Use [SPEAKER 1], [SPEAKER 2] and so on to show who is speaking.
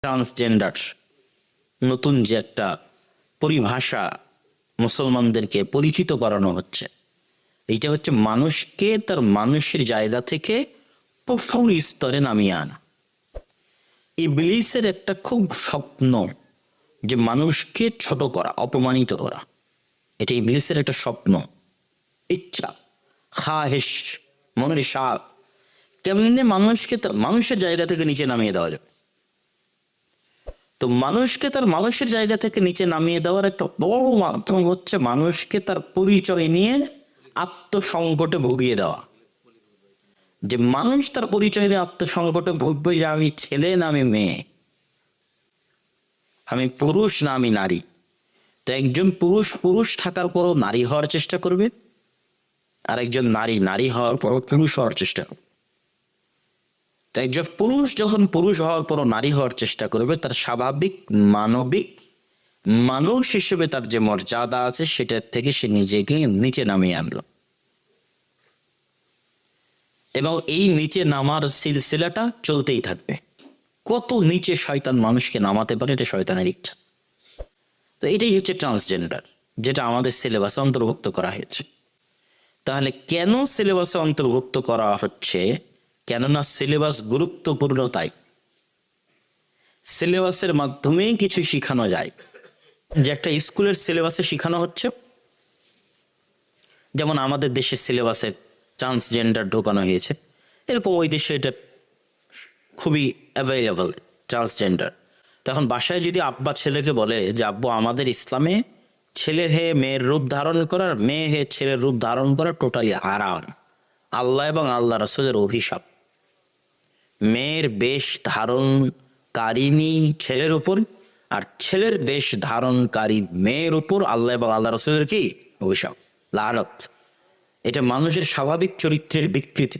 [SPEAKER 1] Transgender নতুন যে একটা পরিভাষা মুসলমানদেরকে পরিচিত করানো হচ্ছে, এইটা হচ্ছে মানুষকে তার মানুষের জায়গা থেকে প্রথম স্তরে নামিয়ে আনা। ইবলিসের একটা খুব স্বপ্ন যে মানুষকে ছোট করা, অপমানিত করা। এটা ইবলিসের একটা স্বপ্ন, ইচ্ছা, খাহেশ, মনের সাপ। তেমনি মানুষকে তার মানুষের জায়গা থেকে নিচে নামিয়ে দেওয়া যায়। তো মানুষকে তার মানুষের জায়গা থেকে নিচে নামিয়ে দেওয়ার একটা বড় মাধ্যম হচ্ছে মানুষকে তার পরিচয় নিয়ে আত্মসংকটে ভুগিয়ে দেওয়া। যে মানুষ তার পরিচয় নিয়ে আত্মসংকটে ভুগবে যে আমি ছেলে না আমি মেয়ে, আমি পুরুষ না আমি নারী। তো একজন পুরুষ পুরুষ থাকার পরও নারী হওয়ার চেষ্টা করবে, আর একজন নারী নারী হওয়ার পরও পুরুষ হওয়ার চেষ্টা করবে। তো একজন পুরুষ যখন পুরুষ হওয়ার পরও নারী হওয়ার চেষ্টা করবে, তার স্বাভাবিক মানবিক মানুষ হিসেবে তার যে মর্যাদা আছে সেটার থেকে সে নিজেকে নিচে নামিয়ে আনলো। এবং এই নিচে নামার সিলসিলাটা চলতেই থাকবে। কত নিচে শয়তান মানুষকে নামাতে পারে, এটা শয়তানের ইচ্ছা। তো এটাই হচ্ছে ট্রান্সজেন্ডার, যেটা আমাদের সিলেবাসে অন্তর্ভুক্ত করা হয়েছে। তাহলে কেন সিলেবাসে অন্তর্ভুক্ত করা হচ্ছে? কেননা সিলেবাস গুরুত্বপূর্ণ, তাই সিলেবাসের মাধ্যমে কিছু শিখানো যায়। যে একটা স্কুলের সিলেবাসে শিখানো হচ্ছে, যেমন আমাদের দেশের সিলেবাসে ট্রান্সজেন্ডার ঢোকানো হয়েছে, এরকম ওই দেশে এটা খুবই অ্যাভেলেবল ট্রান্সজেন্ডার। তখন বাসায় যদি আব্বা ছেলেকে বলে যে আব্বু আমাদের ইসলামে ছেলের হয়ে মেয়ের রূপ ধারণ করার, মেয়ে হয়ে ছেলের রূপ ধারণ করা টোটালি হারাম, আল্লাহ এবং আল্লাহ রাসূলের অভিশাপ। মেয়ের বেশ ধারণকারিনী ছেলের উপর, আর ছেলের বেশ ধারণকারী মেয়ের উপর আল্লাহ এবং আল্লাহ রাসূলের কি অভিশাপ, লানত। এটা মানুষের স্বাভাবিক চরিত্রের বিকৃতি।